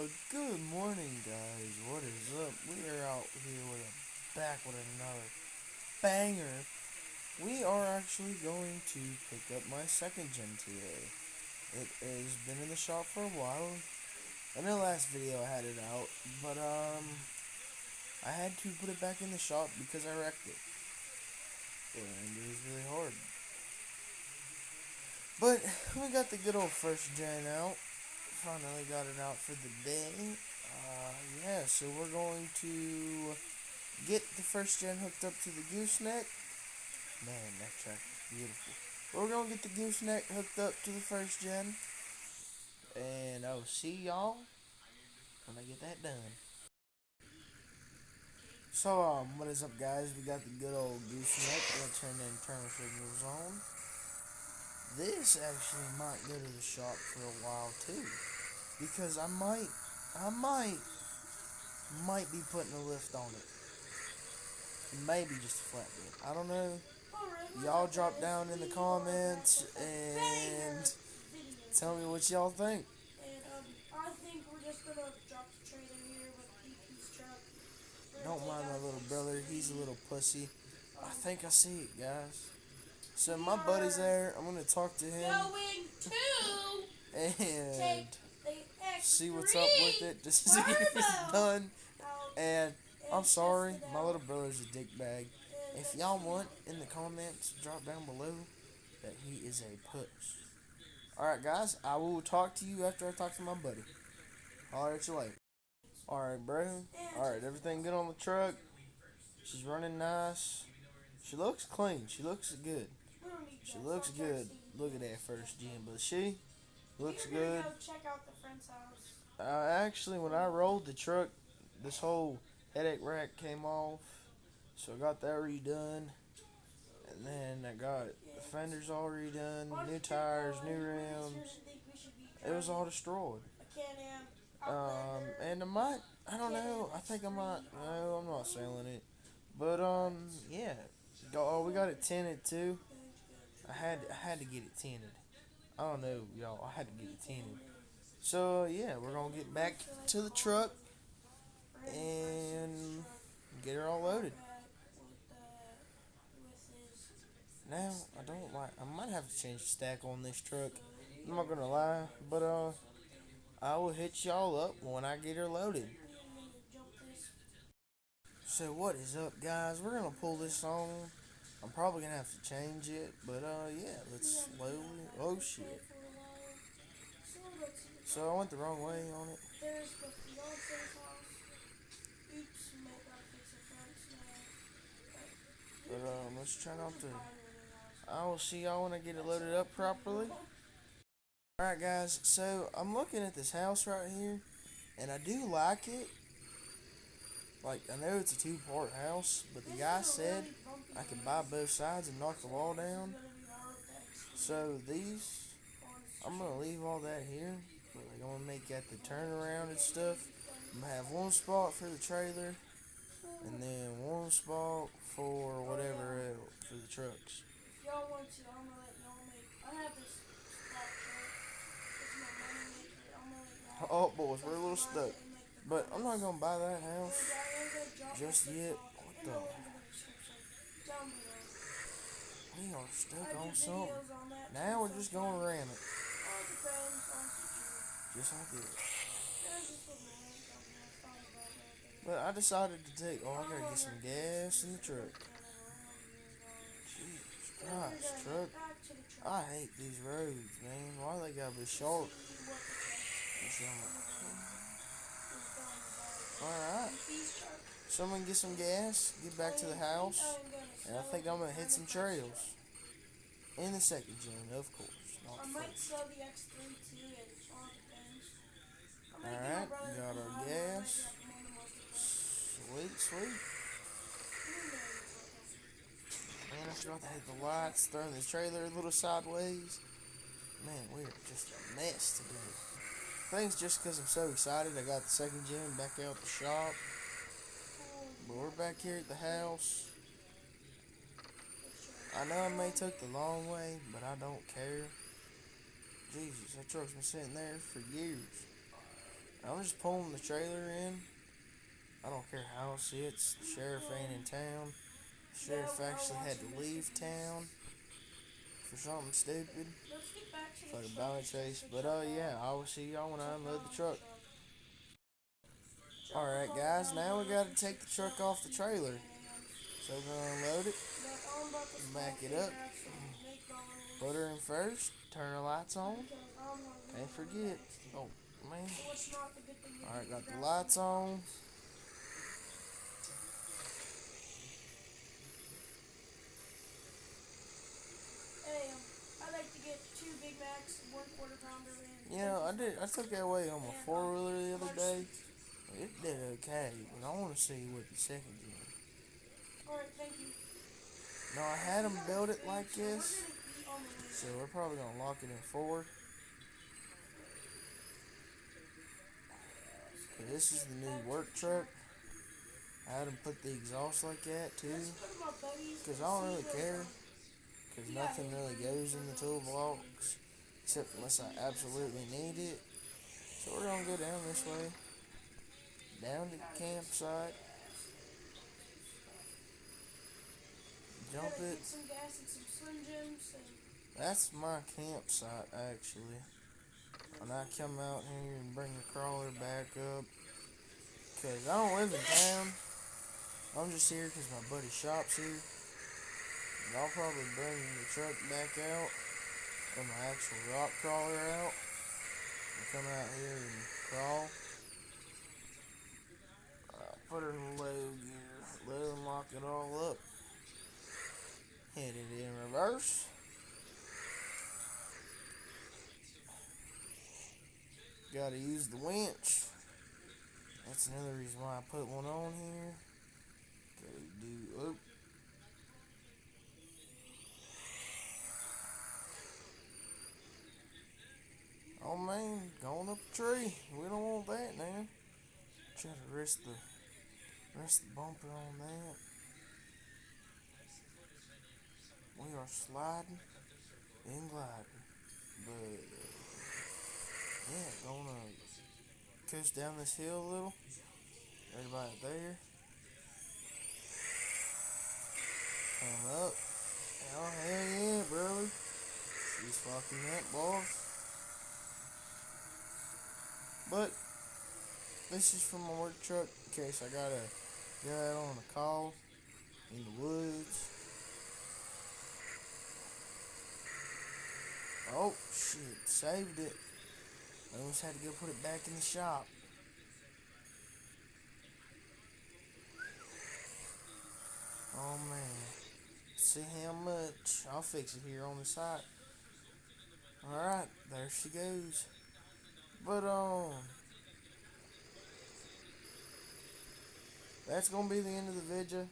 Good morning, guys. What is up? We are out here back with another banger. We are actually going to pick up my second gen today. It has been in the shop for a while. In the last video, I had it out, but I had to put it back in the shop because I wrecked it, and it was really hard. But we got the good old first gen out. Finally got it out for the day. Yeah, so we're going to get the first gen hooked up to the gooseneck. Man, that track is beautiful. We're gonna get the gooseneck hooked up to the first gen, and I'll see y'all when I get that done. So, what is up, guys? We got the good old gooseneck. We'll turn the internal signals on. This actually might go to the shop for a while too, because I might be putting a lift on it. Maybe just a flatbed. I don't know. Y'all drop down in the comments and tell me what y'all think. I think we're just gonna drop the trailer here with EP's truck. Don't mind my little brother. He's a little pussy. I think I see it, guys. So We my buddy's are there. I'm gonna talk to him going to and take the see what's up with X3 it. Just to see if it's Turbo done. out And I'm and sorry, test it my out. little brother's a dick bag. And If let's y'all see. want in the comments, drop down below that he is a puss. Alright, guys, I will talk to you after I talk to my buddy. Holler at you later. Alright, bro. Alright, everything good on the truck? She's running nice. She looks clean. She looks good. We don't need She that. looks Stop good. texting. Look at that first gen, but she looks We're gonna good. go check out the friend's house. Actually, when I rolled the truck, this whole headache rack came off, so I got that redone. And then I got the fenders all redone, new tires, new rims. It was all destroyed. A Can-Am And I don't know, I think I might, no, I'm not selling it. But, yeah. Oh, we got it tinted too. I had to get it tinted. I don't know, y'all, I had to get it tinted. So, yeah, we're gonna get back to the truck and get her all loaded. Now, I don't like, I might have to change the stack on this truck. I'm not gonna lie, but, I will hit y'all up when I get her loaded. So what is up, guys? We're gonna pull this on. I'm probably gonna have to change it, but yeah, let's slowly. Oh shit! So I went the wrong way on it. There's the fiance's house. Oops, might gotta fix the fence now. But let's try not to. I will see y'all when I get it loaded up properly. All right, guys. So I'm looking at this house right here, and I do like it. Like, I know it's a two-part house, but the guy said I could buy both sides and knock the wall down. So these, I'm gonna leave all that here. But like, I'm gonna make that the turnaround and stuff. I'm gonna have one spot for the trailer, and then one spot for whatever else for the trucks. If y'all want to, I'm gonna let y'all make. I have this spot truck. It's my money maker. I'm gonna let y'all Oh, boys, we're a little customize stuck. it and make the But I'm not comments. gonna buy that house And I am gonna drop my just yet. TikTok What in the? the link in the description down below. We are stuck I do on something. videos on that too Now we're just gonna sometimes. ram it, All depends on situation. just like this. There's just a man down here. I thought about that. But I decided to take. Oh, I gotta get some gas in the truck. Jesus Christ, truck. I hate these roads, man. Why they gotta be sharp? Alright. So I'm gonna get some gas, get back to the house, and I think I'm gonna hit some trails. In the second gen, of course, not I the might first. sell the X3 too. It all depends. Alright, got our gas. Sweet, sweet. Man, I forgot to hit the lights, throwing the trailer a little sideways. Man, we're just a mess today. I think it's just because I'm so excited. I got the second gen back out the shop. But we're back here at the house. I know I may took the long way, but I don't care. Jesus, that truck's been sitting there for years. I'm just pulling the trailer in. I don't care how it sits. The sheriff ain't in town. The sheriff actually had to leave town for something stupid. Let's get back to For the the truck. bounty chase. But yeah, I will see y'all when I unload the truck. Alright guys, now we gotta take the truck off the trailer. So we're gonna unload it, back it up, put her in first, turn the lights on, can't forget. Oh man. Alright, got the lights on. Hey, I'd like to get 2 Big Macs, 1 quarter pounder, and You know, I took that way on my 4-wheeler the other day. It did okay, but I want to see what the second gen. Alright, thank you. No, I had them build it like this, so we're probably going to lock it in 4. This is the new work truck. I had them put the exhaust like that too, because I don't really care, because nothing really goes in the toolbox, except unless I absolutely need it. So we're going to go down this way, down to the campsite, jump it. That's my campsite actually. And I come out here and bring the crawler back up, because I don't live in town. I'm just here because my buddy shops here. And I'll probably bring the truck back out, or my actual rock crawler out, and come out here and crawl. Put her in low gear, low and lock it all up. Hit it in reverse. Gotta use the winch. That's another reason why I put one on here. Oh man, going up a tree. We don't want that now. Try to rest the bumper on that. We are sliding and gliding. But yeah, gonna coast down this hill a little. Everybody there. Come up. Oh hell yeah, brother. She's fucking that, boss. But this is from my work truck in case I gotta go out on a call in the woods. Oh shit, saved it. I almost had to go put it back in the shop. Oh man. See how much. I'll fix it here on the site. Alright, there she goes. But that's gonna be the end of the video.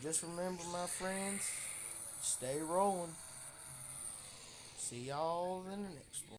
Just remember, my friends, stay rolling. See y'all in the next one.